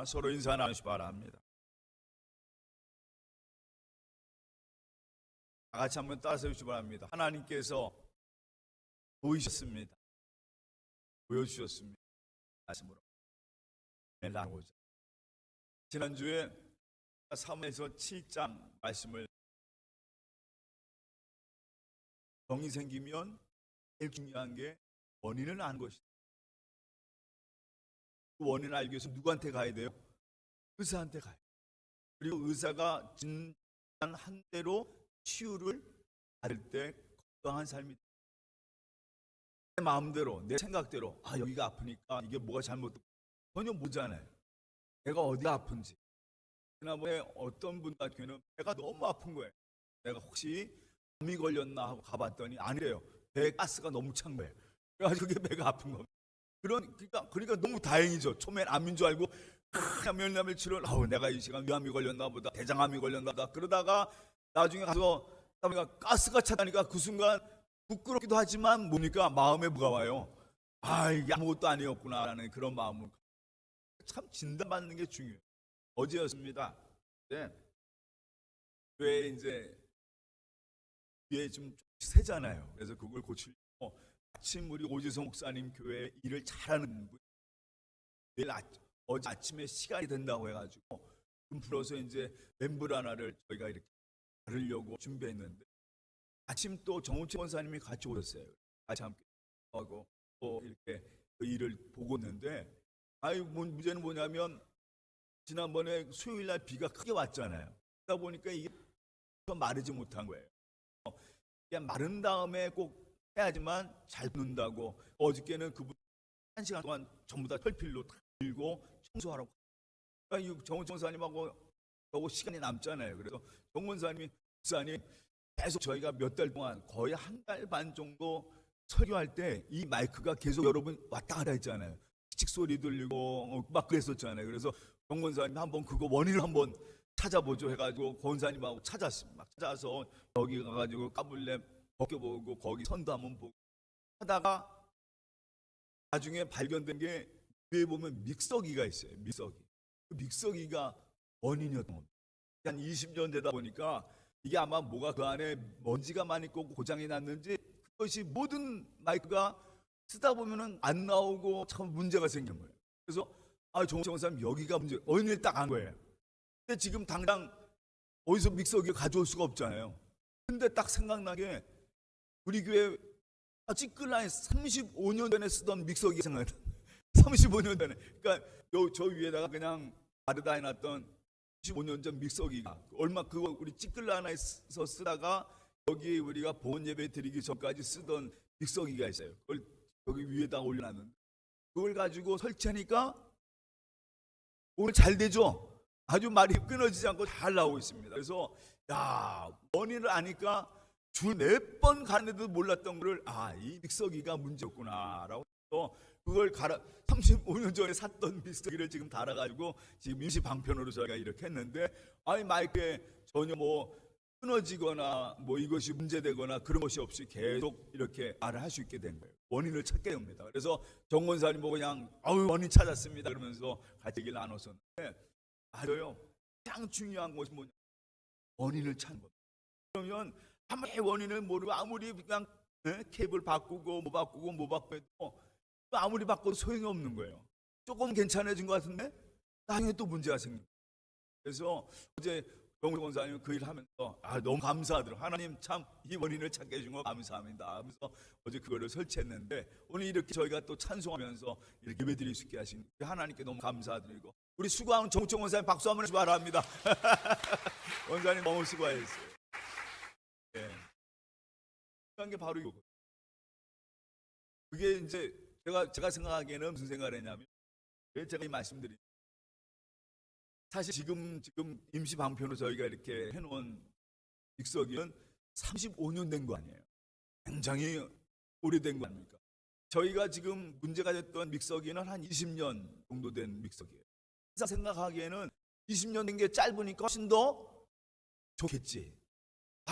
서로 인사 나누시기 바랍니다. 다 같이 한번 따라서주시기 바랍니다. 하나님께서 보이셨습니다. 보여주셨습니다. 말씀으로 나누고자. 지난주에 사무엘서 7장 말씀을 병이 생기면 제일 중요한 게 원인을 아는 것이다. 그 원인을 알기 위해서 누구한테 가야 돼요? 의사한테 가요. 그리고 의사가 진단한 대로 치유를 받을 때 건강한 삶이 돼요. 내 마음대로, 내 생각대로 여기가 아프니까 이게 뭐가 잘못됐고 전혀 모르잖아요. 내가 어디가 아픈지. 지난번에 어떤 분 같은 경우는 배가 너무 아픈 거예요. 내가 혹시 암이 걸렸나 하고 가봤더니 아니래요. 배에 가스가 너무 찬 거예요. 그래가지고 그게 배가 아픈 겁니다. 그러니까 너무 다행이죠. 처음엔 암인 줄 알고 면담을 치료, 내가 이 시간 위암이 걸렸나 보다, 대장암이 걸렸나 보다. 그러다가 나중에 가서 가스가 차다니까 그 순간 부끄럽기도 하지만 뭡니까? 마음에 뭐가 와요? 이게 아무것도 아니었구나라는 그런 마음을. 참 진단받는 게 중요해요. 어제였습니다. 네. 왜 이제 귀에 좀 새잖아요. 그래서 그걸 고치려고 아침 우리 오지성 목사님 교회 일을 잘하는 분, 내일 어제 아침에 시간이 된다고 해가지고 좀 불어서 이제 멤브라나를 저희가 이렇게 바르려고 준비했는데 아침 또 정우채 원사님이 같이 오셨어요. 같이 함께 하고 또 이렇게 그 일을 보고 있는데 문제는 뭐냐면 지난번에 수요일날 비가 크게 왔잖아요. 그러다 보니까 이게 마르지 못한 거예요. 그냥 마른 다음에 꼭 해야지만 잘 붙는다고 어저께는 그분 1시간 동안 전부 다 털필로 다 들고 청소하라고. 그러니까 정원 전사님하고 시간이 남잖아요. 그래서 정원 사님이 목사님 계속 저희가 몇 달 동안 거의 한 달 반 정도 설교할 때 이 마이크가 계속 여러분 왔다 갔다 했잖아요. 칙 소리 들리고 막 그랬었잖아요. 그래서 정원사님 한번 그거 원인을 한번 찾아보죠 해가지고 권사님하고 찾았습니다. 찾아서 여기 가가지고 까불레 벗겨보고 거기 선도 한번 보고 하다가 나중에 발견된 게 위에 보면 믹서기가 있어요. 그 믹서기가 원인이었던 겁니다. 한 20년 되다 보니까 이게 아마 뭐가 그 안에 먼지가 많이 있고 고장이 났는지 그것이 모든 마이크가 쓰다 보면은 안 나오고 참 문제가 생긴 거예요. 그래서 정우영 사람 여기가 문제, 원인을 딱 안 거예요. 근데 지금 당장 어디서 믹서기 가져올 수가 없잖아요. 근데 딱 생각나게 우리 교회 찌끌라인 35년 전에 쓰던 믹서기가 생각나. 35년 전에. 그러니까 저 위에다가 그냥 바르다 해놨던 15년 전 믹서기가 그거 우리 찌끌라나에서 쓰다가 여기 우리가 보온 예배 드리기 전까지 쓰던 믹서기가 있어요. 그걸 여기 위에다 올려놨는데 그걸 가지고 설치하니까 오늘 잘 되죠. 아주 말이 끊어지지 않고 잘 나오고 있습니다. 그래서 원인을 아니까 줄 몇 번 가는데도 몰랐던 거를 이 믹서기가 문제였구나라고 또 그걸 35년 전에 샀던 믹서기를 지금 달아가지고 지금 임시 방편으로 저희가 이렇게 했는데 마이크에 전혀 끊어지거나 이것이 문제되거나 그런 것이 없이 계속 이렇게 말을 할 수 있게 된 거예요. 원인을 찾게 됩니다. 그래서 정권사님 보고 그냥 원인 찾았습니다 그러면서 같이 얘기를 나눴었는데 맞아요. 가장 중요한 것이 뭐냐? 원인을 찾는 겁니다. 그러면 아무리 원인을 모르고 아무리 그냥 케이블 바꾸고 뭐 바꾸고 해도 아무리 바꿔도 소용이 없는 거예요. 조금 괜찮아진 것 같은데 나중에 또 문제가 생깁니다. 그래서 어제 정우 권사님 그 일을 하면서 너무 감사하더라고요. 하나님 참 이 원인을 찾게 해준 거 감사합니다 하면서 어제 그거를 설치했는데 오늘 이렇게 저희가 또 찬송하면서 이렇게 예배드릴 수 있게 하신 하나님께 너무 감사드리고 우리 수고한 정우청 원사님 박수 한번 해주시기 바랍니다. 원사님 너무 수고하셨어요. 중요한 게 바로 이거. 그게 이제 제가 생각하기에는 무슨 생각을 했냐면 제가 이 말씀드린 사실 지금 임시 방편으로 저희가 이렇게 해놓은 믹서기는 35년 된 거 아니에요. 굉장히 오래된 거 아닙니까? 저희가 지금 문제가 됐던 믹서기는 한 20년 정도 된 믹서기예요. 그래서 생각하기에는 20년 된 게 짧으니까 훨씬 더 좋겠지.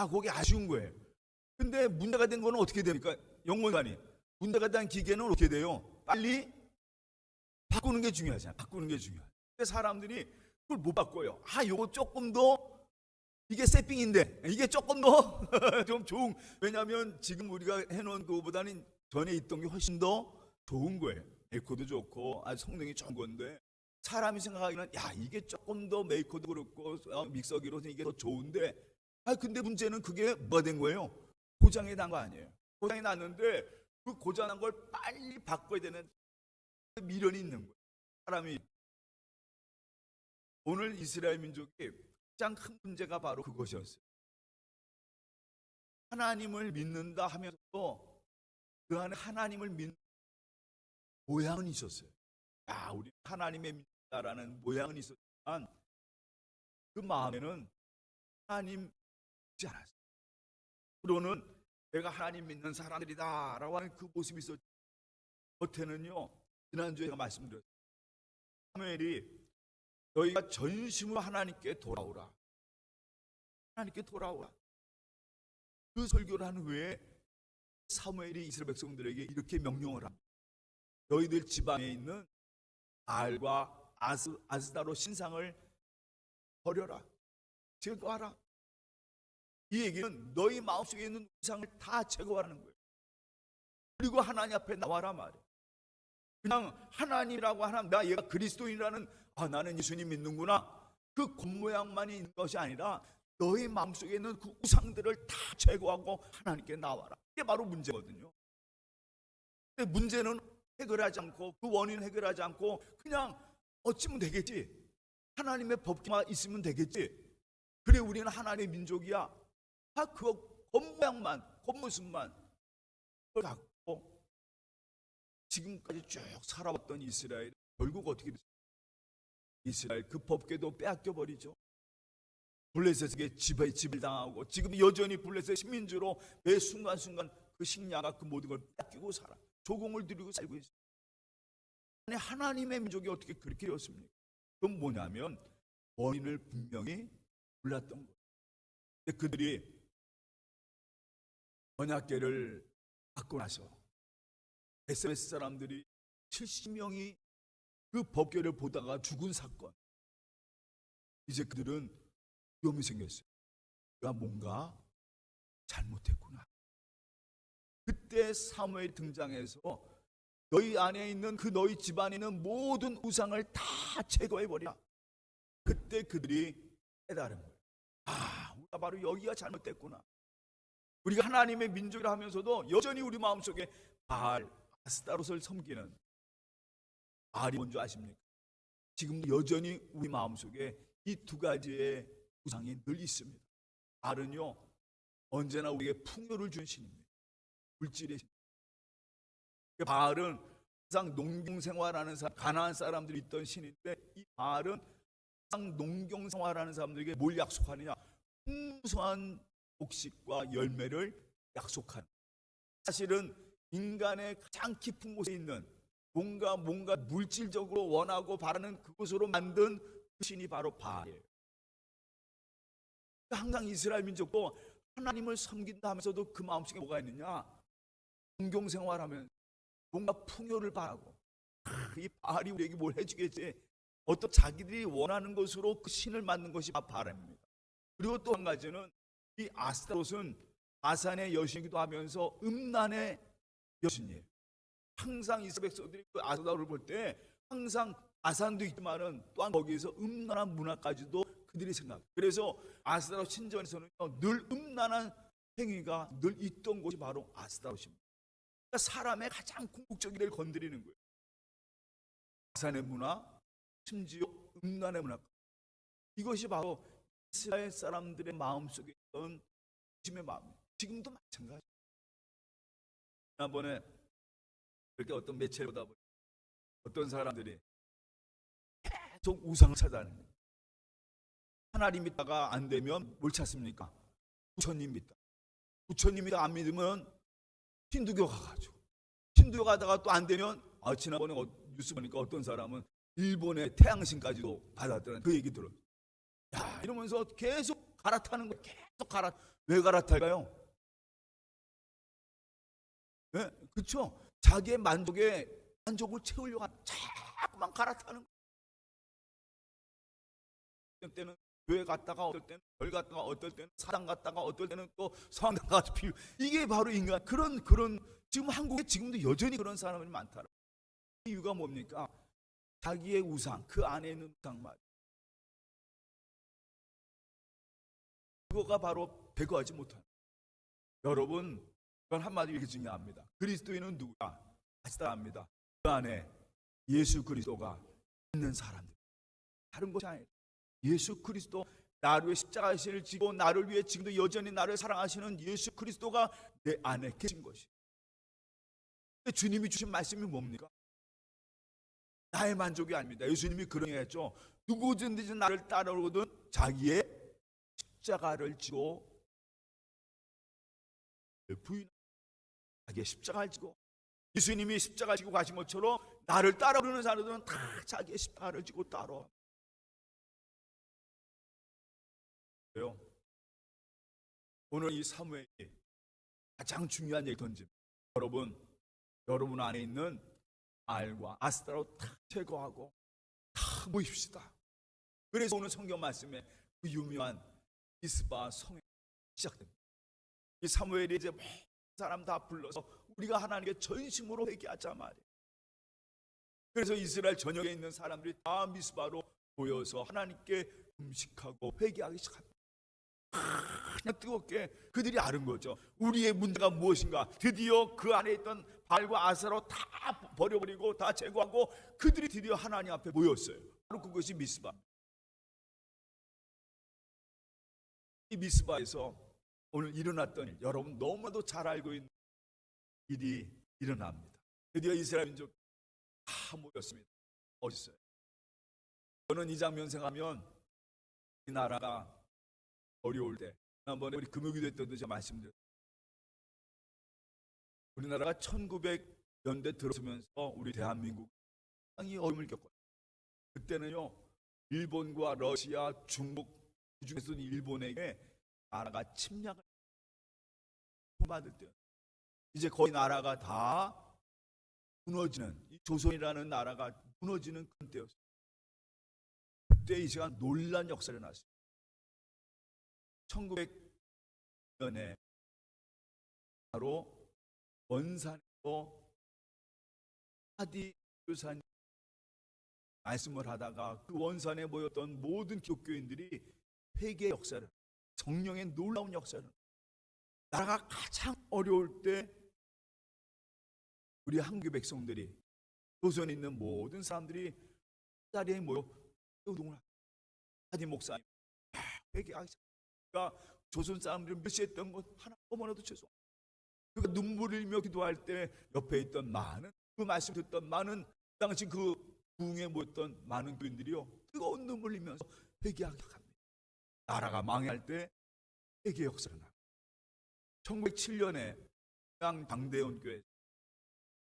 그게 아쉬운 거예요. 근데 문제가 된 거는 어떻게 됩니까? 영원관이 문제가 된 기계는 어떻게 돼요? 빨리 바꾸는 게 중요하잖아요. 바꾸는 게 중요해요. 사람들이 그걸 못 바꿔요. 요거 조금 더, 이게 세핑인데 이게 조금 더 좀 좋은, 왜냐하면 지금 우리가 해놓은 그거보다는 전에 있던 게 훨씬 더 좋은 거예요. 메이커도 좋고 아주 성능이 좋은 건데, 사람이 생각하기는 이게 조금 더 메이커도 그렇고 믹서기로는 이게 더 좋은데, 근데 문제는 그게 뭐가 된 거예요? 고장이 난 거 아니에요. 고장이 났는데 그 고장난 걸 빨리 바꿔야 되는 미련이 있는 거예요. 사람이. 오늘 이스라엘 민족이 가장 큰 문제가 바로 그것이었어요. 하나님을 믿는다 하면서도 그 안에 하나님을 믿는 모양은 있었어요. 우리 하나님의 믿는다라는 모양은 있었지만 그 마음에는 하나님 믿지 않았어요. 그러는 내가 하나님 믿는 사람들이다 라고 하는 그 모습이 있었죠. 겉에는요, 지난주에 제가 말씀드렸어요. 사무엘이 너희가 전심으로 하나님께 돌아오라, 하나님께 돌아오라, 그 설교를 한 후에 사무엘이 이스라엘 백성들에게 이렇게 명령을 합니다. 너희들 집안에 있는 바알과 아스다로 신상을 버려라, 제거하라. 이 얘기는 너희 마음속에 있는 우상을 다 제거하라는 거예요. 그리고 하나님 앞에 나와라 말이에요. 그냥 하나님이라고 하나, 나 얘가 그리스도인이라는, 나는 예수님 믿는구나, 그 겉모양만이 있는 것이 아니라 너희 마음속에 있는 그 우상들을 다 제거하고 하나님께 나와라. 이게 바로 문제거든요. 근데 문제는 해결하지 않고, 그 원인 해결하지 않고 그냥 어찌면 되겠지, 하나님의 법만 있으면 되겠지, 그래 우리는 하나님의 민족이야, 그 겉모양만, 겉모습만 그걸 갖고 지금까지 쭉 살아왔던 이스라엘, 결국 어떻게 됐어요? 이스라엘 그 법궤도 빼앗겨 버리죠. 블레셋에게 집을 당하고, 지금 여전히 블레셋 식민지로 매 순간순간 그 식량과 그 모든 걸 뺏기고 살아, 조공을 들이고 살고 있어요. 아니, 하나님의 민족이 어떻게 그렇게 되었습니까? 그건 뭐냐면 원인을 분명히 몰랐던 거예요. 근데 그들이 언약궤를 받고 나서 SMS 사람들이 70명이 그 법궤를 보다가 죽은 사건, 이제 그들은 위험이 생겼어요. 내가 뭔가 잘못했구나. 그때 사무엘 등장해서 너희 안에 있는 그 너희 집안에 있는 모든 우상을 다 제거해버리라. 그때 그들이 깨달은 거예요. 우리가 바로 여기가 잘못됐구나. 우리가 하나님의 민족이라 하면서도 여전히 우리 마음속에 바알, 아스타롯을 섬기는, 바알이 뭔지 아십니까? 지금 여전히 우리 마음속에 이 두 가지의 우상이 늘 있습니다. 바알은요, 언제나 우리에게 풍요를 준 신입니다. 물질의 신. 바알은 항상 농경생활하는 사람, 가난한 사람들이 있던 신인데, 이 바알은 항상 농경생활하는 사람들에게 뭘 약속하느냐? 풍성한 곡식과 열매를 약속하는. 사실은 인간의 가장 깊은 곳에 있는 뭔가 물질적으로 원하고 바라는 그곳으로 만든 그 신이 바로 바알이에요. 항상 이스라엘 민족도 하나님을 섬긴다 하면서도 그 마음속에 뭐가 있느냐? 공경생활하면 뭔가 풍요를 바라고, 이 바알이 우리에게 뭘 해주겠지, 어떤 자기들이 원하는 것으로 그 신을 만든 것이 바알입니다. 그리고 또 한 가지는 이 아스타롯은 아산의 여신이기도 하면서 음란의 여신이에요. 항상 이스라엘 백성들이 그 아스타롯을 볼 때 항상 아산도 있지만은 또한 거기에서 음란한 문화까지도 그들이 생각해요. 그래서 아스타롯 신전에서는 늘 음란한 행위가 늘 있던 곳이 바로 아스타롯입니다. 그러니까 사람의 가장 궁극적인 일을 건드리는 거예요. 아산의 문화, 심지어 음란의 문화, 이것이 바로 이스라엘 사람들의 마음속에 있던 중심의 마음. 지금도 마찬가지. 지난번에 그렇게 어떤 매체를 보다 보니 어떤 사람들이 계속 우상을 찾아내는 거예요. 하나님 믿다가 안 되면 뭘 찾습니까? 부처님 믿다. 부처님 믿다 안 믿으면 힌두교 가가지고, 힌두교 가다가 또 안 되면, 지난번에 뉴스 보니까 어떤 사람은 일본의 태양신까지도 받았다는 그 얘기 들어요. 이러면서 계속 갈아타는 거예요. 계속 왜 갈아탈까요? 네, 그렇죠. 자기의 만족을 채우려고 자꾸만 갈아타는 거예요. 어떤 때는 교회 갔다가 어떨 때는 절 갔다가 어떨 때는 사당 갔다가 어떨 때는 또 성당 가서 비유. 이게 바로 인간 그런 지금 한국에 지금도 여전히 그런 사람이 많더라. 이유가 뭡니까? 자기의 우상, 그 안에 있는 우상 말. 그거가 바로 배거하지 못한. 여러분, 그건 한마디로 이렇게 중요합니다. 그리스도인은 누구야? 다시 따라합니다. 그 안에 예수 그리스도가 있는 사람들. 다른 것이 아니에요. 예수 그리스도, 나를 위해 십자가를 지고 나를 위해 지금도 여전히 나를 사랑하시는 예수 그리스도가 내 안에 계신 것이. 주님이 주신 말씀이 뭡니까? 나의 만족이 아닙니다. 예수님이 그런 얘기 했죠. 누구든지 나를 따라오거든 자기의 십자가를 지고 부인, 자기의 십자가를 지고. 예수님이 십자가를 지고 가신 것처럼 나를 따라오는 사람들은 다 자기의 십자가를 지고 따라와. 오늘 이 사무엘이 가장 중요한 얘기 던집니다. 여러분 안에 있는 알과 아스타로 다 제거하고 다 모입시다. 그래서 오늘 성경 말씀에 그 유명한 미스바 성회 시작됩니다. 이 사무엘이 이제 모든 사람 다 불러서 우리가 하나님께 전심으로 회개하자 말이에요. 그래서 이스라엘 전역에 있는 사람들이 다 미스바로 모여서 하나님께 음식하고 회개하기 시작합니다. 그냥 뜨겁게 그들이 아는 거죠. 우리의 문제가 무엇인가. 드디어 그 안에 있던 발과 아사로 다 버려버리고 다 제거하고 그들이 드디어 하나님 앞에 모였어요. 바로 그것이 미스바. 이 미스바에서 오늘 일어났던 일, 여러분 너무나도 잘 알고 있는 일이 일어납니다. 드디어 이스라엘 민족 다 모였습니다. 어딨어요? 저는 이 장면 생각하면 이 나라가 어려울 때, 지난번에 우리 금요기도 했던 제가 말씀드렸어요. 우리나라가 1900년대 들어서면서 우리 대한민국 상당히 어려움을 겪었어요. 그때는요, 일본과 러시아, 중국, 그 중에서도 일본에게 나라가 침략을 받을 때요. 이제 거의 나라가 다 무너지는, 이 조선이라는 나라가 무너지는 그런 때였어요. 그때 이 시간 놀란 역사를 났어요. 1900년에 바로 원산에서 하디 교사님 말씀을 하다가 그 원산에 모였던 모든 기독교인들이 회개 역사를, 성령의 놀라운 역사를, 나라가 가장 어려울 때 우리 한국 백성들이, 조선에 있는 모든 사람들이 자리에 모여 운동을 합니다. 하디 목사님 회개하기 시작합니다. 조선 사람들이 멸시했던 것 하나 어머나도 죄송합니다. 그가 눈물을 흘리며 기도할 때 옆에 있던 많은, 그 말씀 듣던 많은, 당시 그 부흥에 모였던 많은 교인들이요 뜨거운 눈물 흘리면서 회개하기 시작합니다. 나라가 망할 때 회개 역사를 납니다. 1907년에 방대원 교회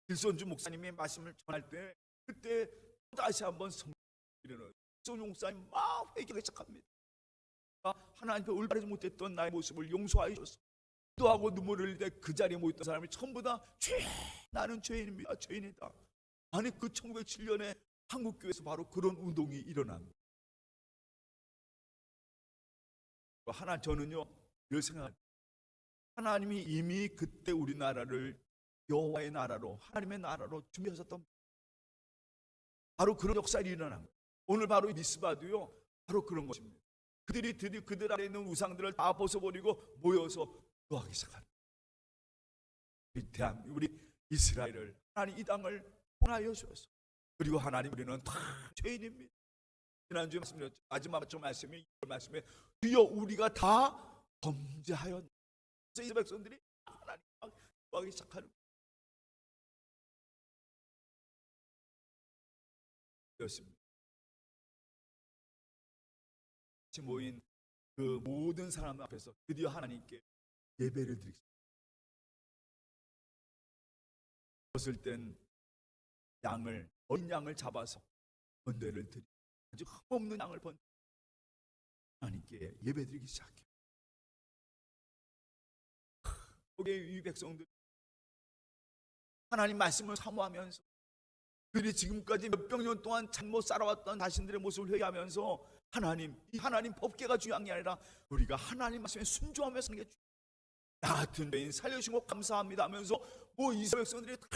길선주 목사님의 말씀을 전할 때, 그때 다시 한번 성령이 일어나요. 길선주 목사님 막 회개하기 시작합니다. 하나님께 올바르지 못했던 나의 모습을 용서하여 주소서. 기도하고 눈물을 흘릴 때 그 자리에 모였던 사람이 전부 다 나는 죄인입니다, 죄인이다. 아니 그 1907년에 한국교회에서 바로 그런 운동이 일어납니다. 저는요 늘 생각합니다. 하나님이 이미 그때 우리나라를 여호와의 나라로, 하나님의 나라로 준비하셨던 바로 그런 역사가 일어난 거예요. 오늘 바로 미스바도요 바로 그런 것입니다. 그들이 드디어 그들 안에 있는 우상들을 다 벗어버리고 모여서 기도하기 시작합니다. 우리 이스라엘을, 하나님 이 땅을 통하여 주셔서, 그리고 하나님 우리는 다 죄인입니다. 지난주에 말씀드렸죠. 마지막 말씀이 이걸 말씀에 주여 우리가 다 범죄하였다. 그래서 이 백성들이 하나님 기도하기 시작하는 것입니다. 같이 모인 그 모든 사람 앞에서 드디어 하나님께 예배를 드리겠습니다. 벗을 땐 어린 양을 잡아서 번제를 드리고, 아주 흠없는 양을 하나님께 예배드리기 시작해요. 거기에 이 백성들 하나님 말씀을 사모하면서 그들이 지금까지 몇백 년 동안 잘못 살아왔던 자신들의 모습을 회개하면서 이 하나님 법계가 중요한 게 아니라 우리가 하나님 말씀에 순종하며 사는 게 중요해요. 나 같은 죄인 살려주신 거 감사합니다 하면서 뭐 이스라엘 백성들이 다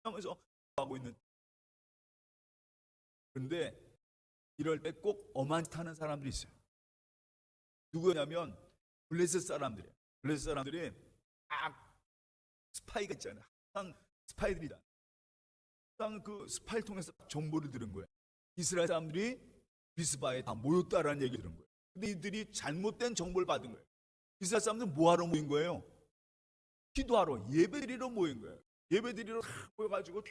하면서 하고 있는. 그런데 이럴 때 꼭 엄한 짓 하는 사람들이 있어요. 누구냐면 블레셋 사람들이에요. 블레셋 사람들이 스파이가 있잖아요. 항상 스파이들이다. 항상 그 스파이를 통해서 정보를 들은 거예요. 이스라엘 사람들이 미스바에 다 모였다라는 얘기를 들은 거예요. 근데 이들이 잘못된 정보를 받은 거예요. 이스라엘 사람들은 뭐하러 모인 거예요? 기도하러, 예배드리러 모인 거예요. 예배드리러 다 모여가지고.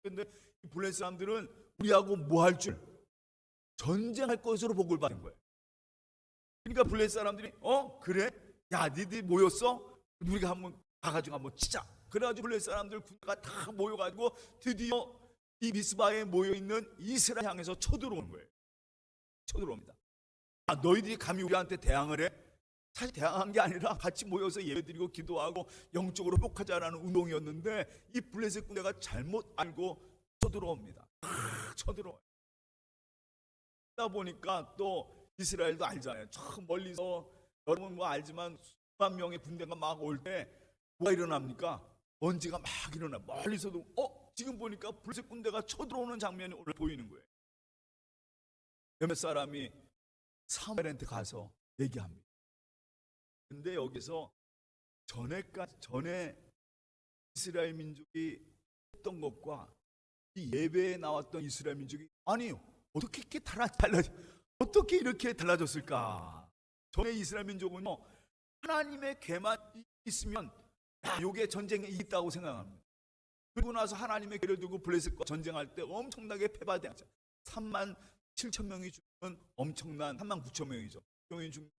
근데 이 블레셋 사람들은 우리하고 뭐 할 줄? 전쟁할 것으로 복을 받은 거예요. 그러니까 블레셋 사람들이 그래? 야, 니들 모였어? 우리가 한번 가가지고 한번 치자. 그래가지고 블레셋 사람들 군대가 다 모여가지고 드디어 이 미스바에 모여있는 이스라엘 향해서 쳐들어오는 거예요. 쳐들어옵니다. 너희들이 감히 우리한테 대항을 해? 사실 대항한 게 아니라 같이 모여서 예배드리고 기도하고 영적으로 회복하자라는 운동이었는데 이 블레셋 군대가 잘못 알고 쳐들어옵니다. 쳐들어와요. 그러다 보니까 또 이스라엘도 알잖아요. 저 멀리서 여러분 뭐 알지만 수만 명의 군대가 막 올 때 뭐가 일어납니까? 먼지가 막 일어나. 멀리서도 지금 보니까 블레셋 군대가 쳐들어오는 장면이 오늘 보이는 거예요. 몇몇 사람이 사무엘한테 가서 얘기합니다. 근데 여기서 전에 이스라엘 민족이 했던 것과 이 예배에 나왔던 이스라엘 민족이 아니요. 어떻게 이렇게 달라졌을까? 전에 이스라엘 민족은요, 하나님의 계만 있으면 요게 전쟁에 이겼다고 생각합니다. 그리고 나서 하나님의 계를 두고 블레셋과 전쟁할 때 엄청나게 패배하죠. 3만 7천 명이 죽는 엄청난 3만 9천 명이죠. 명이 죽는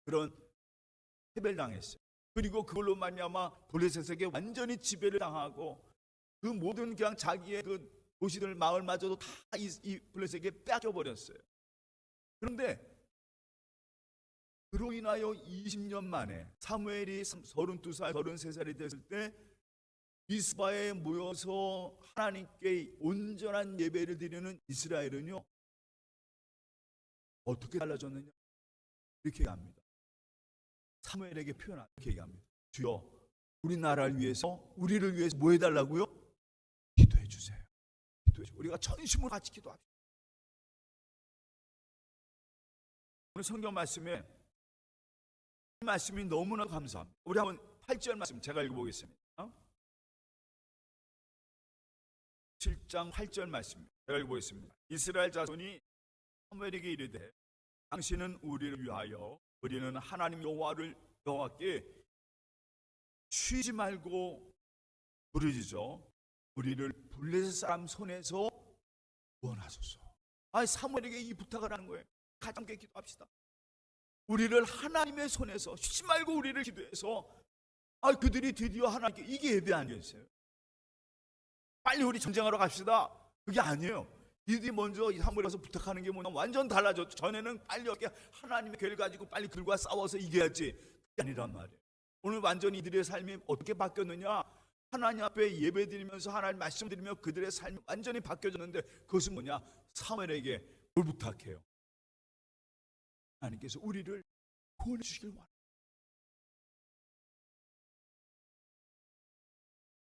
그런 패배를 당했어요. 그리고 그걸로 말미암아 블레셋에게 완전히 지배를 당하고 그 모든 그냥 자기의 그 도시들 마을마저도 다 이 블레셋에게 뺏겨버렸어요. 그런데 그로 인하여 20년 만에 사무엘이 32살, 33살이 됐을 때 미스바에 모여서 하나님께 온전한 예배를 드리는 이스라엘은요, 어떻게 달라졌느냐? 이렇게 얘기합니다. 사무엘에게 표현한 이렇게 얘기합니다. 주여, 우리나라를 위해서, 우리를 위해서 뭐 해달라고요? 기도해 주세요. 기도해 주세요. 우리가 전심으로 같이 기도합시다. 오늘 성경 말씀에 이 말씀이 너무나 감사합니다. 우리 한번 8절 말씀 제가 읽어보겠습니다. 7장 8절 말씀 제가 읽어보겠습니다. 이스라엘 자손이 사무엘에게 이르되 당신은 우리를 위하여 우리는 하나님 여호와께 쉬지 말고 부르짖어 우리를 블레셋 사람 손에서 구원하소서. 사무엘에게 이 부탁을 하는 거예요. 같이 함께 기도합시다. 우리를 하나님의 손에서 쉬지 말고 우리를 기도해서 그들이 드디어 하나님께, 이게 예배 아니었어요? 빨리 우리 전쟁하러 갑시다. 그게 아니에요. 이들이 먼저 사무엘에 가서 부탁하는 게 뭐냐, 완전 달라졌죠. 전에는 빨리 어떻게 하나님의 계를 가지고 빨리 그들과 싸워서 이겨야지. 그게 아니란 말이에요. 오늘 완전히 이들의 삶이 어떻게 바뀌었느냐? 하나님 앞에 예배드리면서 하나님 말씀드리며 그들의 삶이 완전히 바뀌어졌는데, 그것은 뭐냐? 사무엘에게 뭘 부탁해요? 하나님께서 우리를 구원해 주시길 원합니다.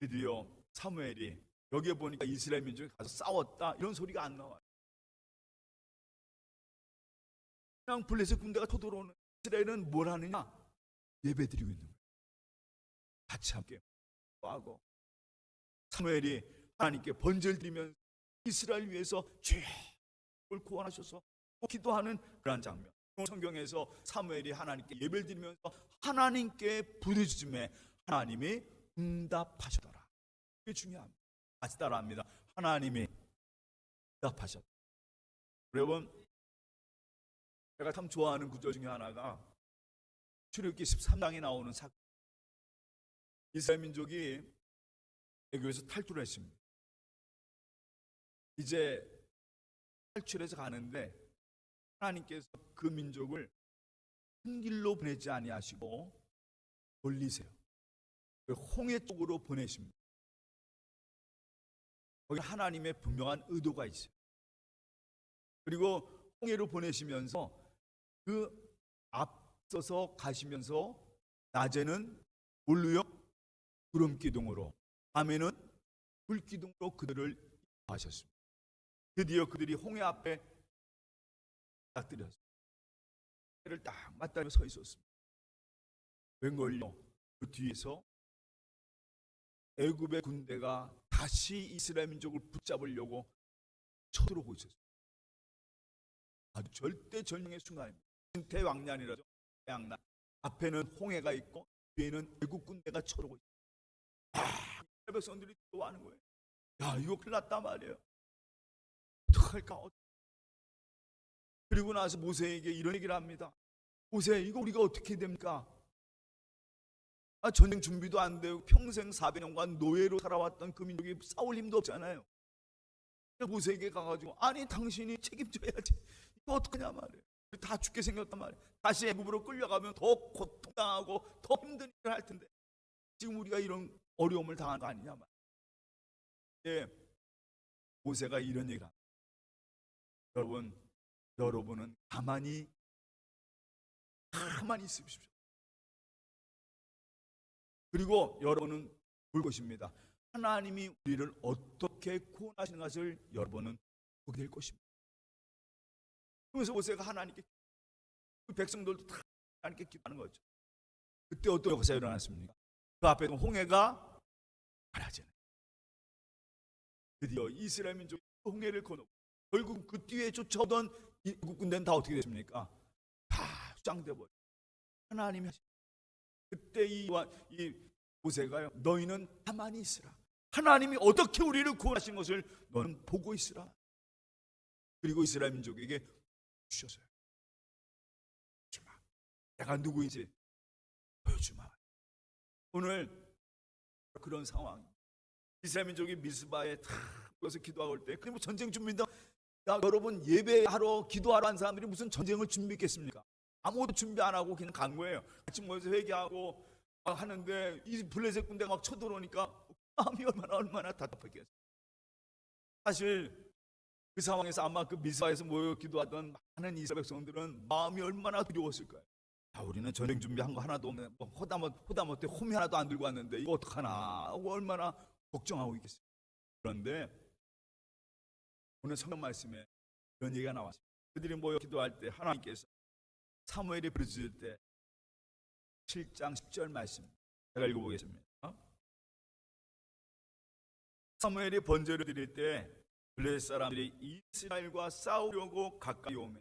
드디어 사무엘이 여기에 보니까 이스라엘 민족이 가서 싸웠다 이런 소리가 안 나와요. 그냥 블레셋 군대가 쳐들어오는, 이스라엘은 뭘 하느냐? 예배드리고 있는 거예요. 같이 함께 하고 사무엘이 하나님께 번제를 드리면서 이스라엘 위해서 죄를 구원하셔서 기도하는 그런 장면. 성경에서 사무엘이 하나님께 예배를 드리면서 하나님께 부르짖음에 하나님이 응답하셨더라. 이게 중요합니다. 같이 따라합니다. 하나님이 응답하셨다. 여러분, 제가 참 좋아하는 구절 중에 하나가 출애굽기 13장에 나오는 사건. 이스라엘 민족이 애굽에서 탈출을 했습니다. 이제 탈출해서 가는데 하나님께서 그 민족을 큰 길로 보내지 아니하시고 돌리세요. 홍해 쪽으로 보내십니다. 거기 하나님의 분명한 의도가 있어요. 그리고 홍해로 보내시면서 그 앞서서 가시면서 낮에는 뭘로요? 구름 기둥으로, 밤에는 불 기둥으로 그들을 하셨습니다. 드디어 그들이 홍해 앞에 딱 들였어요. 해를 딱 맞닿으며 서 있었습니다. 웬걸요? 그 뒤에서 애굽의 군대가 다시 이스라엘 민족을 붙잡으려고 쳐들어오고 있었어요. 아주 절대절명의 순간입니다. 대왕난이라죠. 대왕난. 앞에는 홍해가 있고 뒤에는 애굽 군대가 쳐들어오고 있어요. 이스라엘 백성들이 두려워하는 거예요. 야, 이거 큰일 났단 말이에요. 어떡할까? 그리고 나서 모세에게 이런 얘기를 합니다. 모세, 이거 우리가 어떻게 됩니까? 전쟁 준비도 안 되고 평생 400년간 노예로 살아왔던 그 민족이 싸울 힘도 없잖아요. 모세에게 가가지고, 아니 당신이 책임져야지, 이거 어떡하냐 말이에요. 다 죽게 생겼단 말이에요. 다시 애굽으로 끌려가면 더 고통당하고 더 힘든 일을 할 텐데 지금 우리가 이런 어려움을 당한 거 아니냐 말이에요. 예, 모세가 이런 얘기를 합니다. 여러분은 가만히 있으십시오. 그리고 여러분은 볼 것입니다. 하나님이 우리를 어떻게 구원하시는 것을 여러분은 보게 될 것입니다. 그래서 모세가 하나님께, 그 백성들도 다 하나님께 기도하는 거죠. 그때 어떤 역사가 일어났습니까? 그 앞에 홍해가 사라지는, 드디어 이스라엘 민족이 홍해를 건너고 결국 그 뒤에 쫓아오던 이국 군대는 다 어떻게 됐습니까? 다 수장돼 버려. 하나님이 하신, 그때 이 모세가요, 너희는 가만히 있으라. 하나님이 어떻게 우리를 구원하신 것을 너는 보고 있으라. 그리고 이스라엘 민족에게 주셨어요. 주마, 내가 누구인지 보여주마. 오늘 그런 상황, 이스라엘 민족이 미스바에 다 모여서 기도하고 올 때, 그리고 전쟁 준비인데, 여러분 예배하러 기도하러 한 사람들이 무슨 전쟁을 준비했겠습니까? 아무것도 준비 안 하고 그냥 간 거예요. 같이 모여서 회개하고 하는데 이 블레셋 군대가 막 쳐들어오니까 마음이 얼마나 답답했겠어요. 사실 그 상황에서 아마 그 미스바에서 모여 기도하던 많은 이스라엘 백성들은 마음이 얼마나 두려웠을까요? 야, 우리는 전쟁 준비한 거 하나도 없네, 뭐 호다못해 홈이 하나도 안 들고 왔는데 이거 어떡하나 하고 얼마나 걱정하고 있겠어요. 그런데 오늘 성경 말씀에 그런 얘기가 나왔습니다. 그들이 모여 기도할 때 하나님께서 사무엘이 부르짖을 때 7장 10절 말씀 제가 읽어보겠습니다. 사무엘이 번제를 드릴 때 블레셋 사람들이 이스라엘과 싸우려고 가까이 오매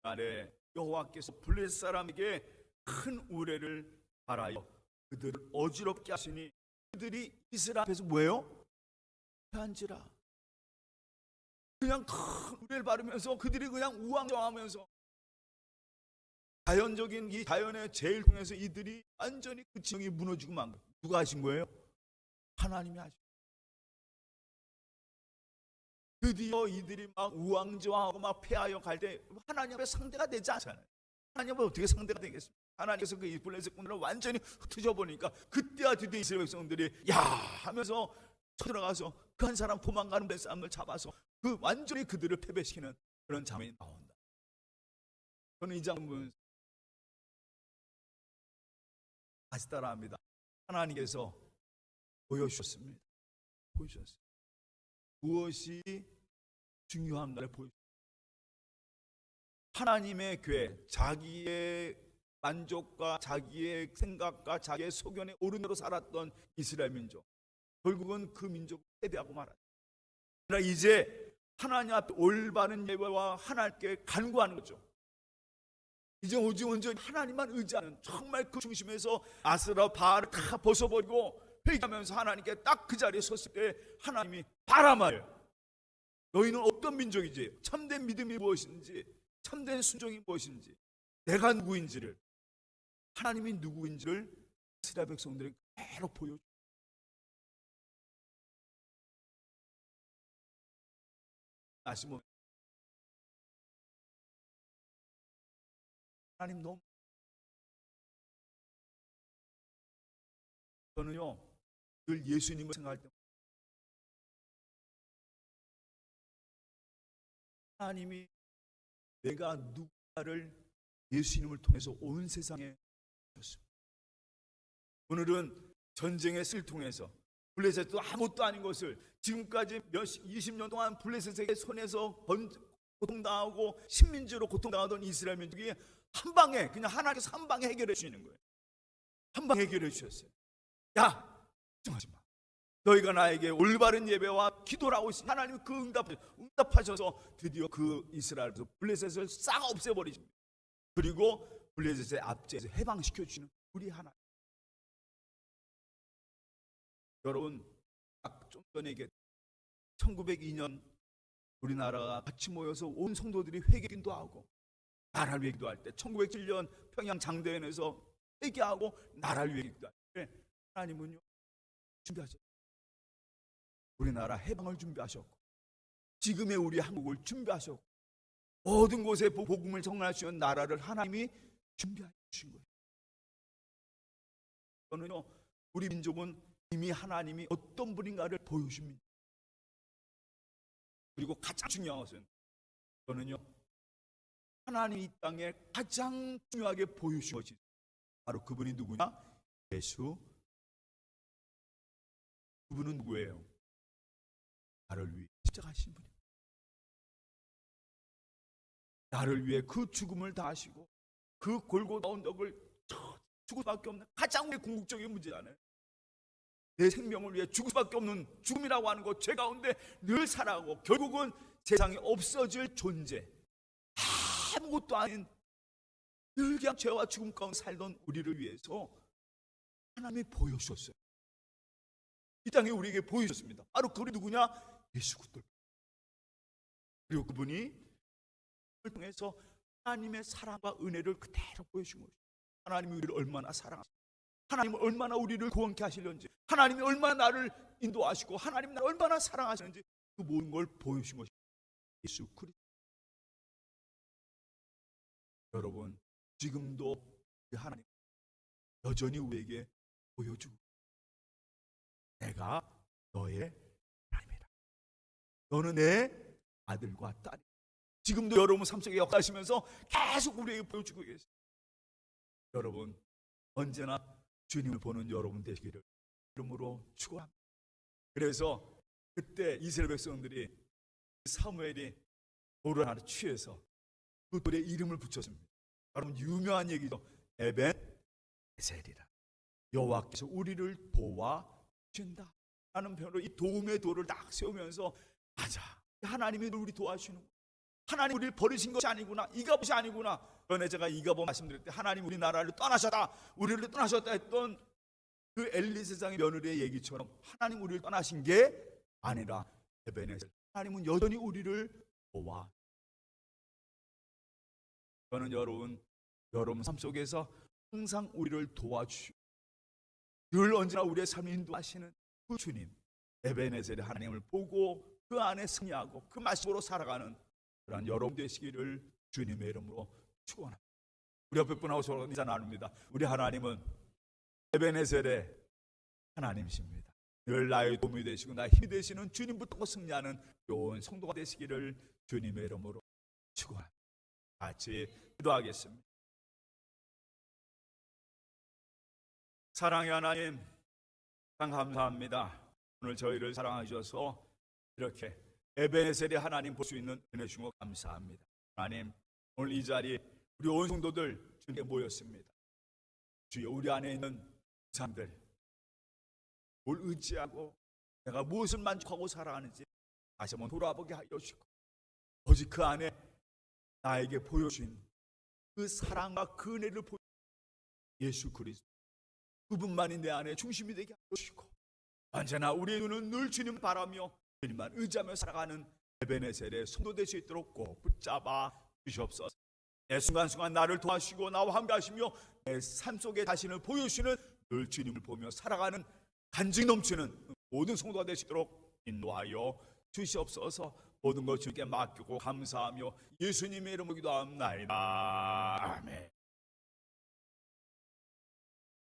날에 여호와께서 블레셋 사람에게 큰 우레를 바라여 그들을 어지럽게 하시니 그들이 이스라엘 앞에서 뭐예요? 앉으라. 그냥 큰 우레를 바르면서 그들이 그냥 우왕좌왕하면서, 자연적인 이 자연의 제일 통해서 이들이 완전히 그 지형이 무너지고 만 거예요. 누가 하신 거예요? 하나님이 하신 거예요. 드디어 이들이 막 우왕좌왕하고 막 패하여 갈 때 하나님 앞에 상대가 되지 않잖아요. 하나님 앞에 어떻게 상대가 되겠습니까? 하나님께서 그 블레셋 군대를 완전히 흩어져 보니까 그때야 드디어 이스라엘 백성들이 야 하면서 쳐들어가서 그 한 사람 도망가는 데 사람을 잡아서 그 완전히 그들을 패배시키는 그런 장면이 나온다. 저는 이 장면 다시 따라합니다. 하나님께서 보여주셨습니다. 보여주셨어요. 무엇이 중요한가를 보여주셨어요. 하나님의 교회, 자기의 만족과 자기의 생각과 자기의 소견에 옳은 대로 살았던 이스라엘 민족, 결국은 그 민족을 패배하고 말았다. 그러나 이제 하나님 앞에 올바른 예배와 하나님께 간구하는 거죠. 이제 오직 온전히 하나님만 의지하는, 정말 그 중심에서 아스라 바알을 다 벗어버리고 회개하면서 하나님께 딱 그 자리에 섰을 때 하나님이 바라말요. 너희는 어떤 민족이지, 참된 믿음이 무엇인지, 참된 순종이 무엇인지, 내가 누구인지를, 하나님이 누구인지를 이스라엘 백성들에게 계속 보여줘. 아시면 하나님 너무, 저는요 늘 예수님을 생각할 때 하나님이 내가 누구를 예수님을 통해서 온 세상에 주셨습니다. 오늘은 전쟁의 쓸 통해서 블레셋도 아무것도 아닌 것을 지금까지 20년 동안 블레셋의 손에서 고통당하고 식민지로 고통당하던 이스라엘 민족이 한 방에, 그냥 하나님께서 한 방에 해결해 주시는 거예요. 한 방에 해결해 주셨어요. 야, 걱정하지 마. 너희가 나에게 올바른 예배와 기도를 하고 있으니 하나님이 그 응답하셔서 드디어 그 이스라엘에서 블레셋을 싹 없애버리십니다. 그리고 블레셋의 압제에서 해방시켜 주시는 우리 하나님. 여러분, 딱 좀 전에 1902년 우리나라가 같이 모여서 온 성도들이 회개기도 하고 나라를 위해 기도할 때, 1907년 평양 장대연에서 회개하고 나라를 위해 기도할 때 하나님은요 준비하셨어요. 우리나라 해방을 준비하셨고 지금의 우리 한국을 준비하셨고 모든 곳에 복음을 전할 수 있는 나라를 하나님이 준비해 주신 거예요. 저는요, 우리 민족은 이미 하나님이 어떤 분인가를 보여주십니다. 그리고 가장 중요한 것은 저는요, 하나님이 이 땅에 가장 중요하게 보여주신 것이 바로 그분이 누구냐? 예수. 그분은 누구예요? 나를 위해 십자가하신 분이에요. 나를 위해 그 죽음을 다하시고 그 골고다 언덕을 죽을 수밖에 없는 가장 우리 궁극적인 문제잖아요. 내 생명을 위해 죽을 수밖에 없는 죽음이라고 하는 것, 죄 가운데 늘 살아가고 결국은 세상에 없어질 존재, 아무것도 아닌 늘 그냥 죄와 죽음 가운데 살던 우리를 위해서 하나님이 보여주셨어요. 이 땅에 우리에게 보여주셨습니다. 바로 그분이 누구냐? 예수 그리스도. 그리고 그분이 그걸 통해서 하나님의 사랑과 은혜를 그대로 보여준 거죠. 하나님이 우리를 얼마나 사랑하시고 하나님은 얼마나 우리를 구원케 하시려는지, 하나님이 얼마나 나를 인도하시고 하나님이 나를 얼마나 사랑하시는지 그 모든 걸 보여주신 것이 예수 그리스도. 여러분, 지금도 하나님 여전히 우리에게 보여주고 내가 너의 하나님이라. 너는 내 아들과 딸이다. 지금도 여러분 삶 속에 역사하시면서 계속 우리에게 보여주고 계세요. 여러분, 언제나 주님을 보는 여러분 되시기를 이름으로 축원합니다. 그래서 그때 이스라엘 백성들이 사무엘이 돌을 하나 취해서 그 돌에 이름을 붙였습니다. 여러분, 유명한 얘기죠. 에벤에셀이라. 여호와께서 우리를 도와준다 하는 표현으로 이 도움의 돌을 딱 세우면서, 맞아, 하나님이 우리 도와주시는 거야. 하나님 우리를 버리신 것이 아니구나, 이가봇이 아니구나. 전에 제가 이가봇 말씀드릴 때 하나님 우리 나라를 떠나셨다, 우리를 떠나셨다 했던 그 엘리세상의 며느리의 얘기처럼 하나님 우리를 떠나신 게 아니라 에베네셀, 하나님은 여전히 우리를 도와. 저는 여러분 삶 속에서 항상 우리를 도와주시고 늘 언제나 우리의 삶을 인도하시는 그 주님 에베네셀의 하나님을 보고 그 안에 승리하고 그 말씀으로 살아가는 그런 여러분 되시기를 주님의 이름으로 축원합니다. 우리 옆에 분하고 서로 인사 나눕니다. 우리 하나님은 에베네셀의 하나님이십니다. 늘 나의 도움이 되시고 나의 힘이 되시는 주님 붙들고 승리하는 좋은 성도가 되시기를 주님의 이름으로 축원합니다. 같이 기도하겠습니다. 사랑의 하나님, 감사합니다. 오늘 저희를 사랑하셔서 이렇게 에베네셀의 하나님 볼 수 있는 은혜 주신 것 감사합니다. 하나님, 오늘 이 자리 우리 온 성도들 주님께 모였습니다. 주여, 우리 안에 있는 사람들 뭘 의지하고 내가 무엇을 만족하고 살아가는지 다시 한번 돌아보게 하여 주시고, 오직 그 안에 나에게 보여주신 그 사랑과 그 은혜를 보여 예수 그리스도, 그분만이 내 안에 중심이 되게 하여 주시고, 언제나 우리의 눈은 늘 주님을 바라며 주님만 의지하며 살아가는 에베네셀의 성도 될 수 있도록 꼭 붙잡아 주시옵소서. 내 순간순간 나를 도와주시고 나와 함께 하시며 내 삶 속에 자신을 보여주시는 늘 주님을 보며 살아가는 간증이 넘치는 모든 성도가 될 수 있도록 인도하여 주시옵소서. 모든 것 주님께 맡기고 감사하며 예수님의 이름으로 기도합니다. 아멘.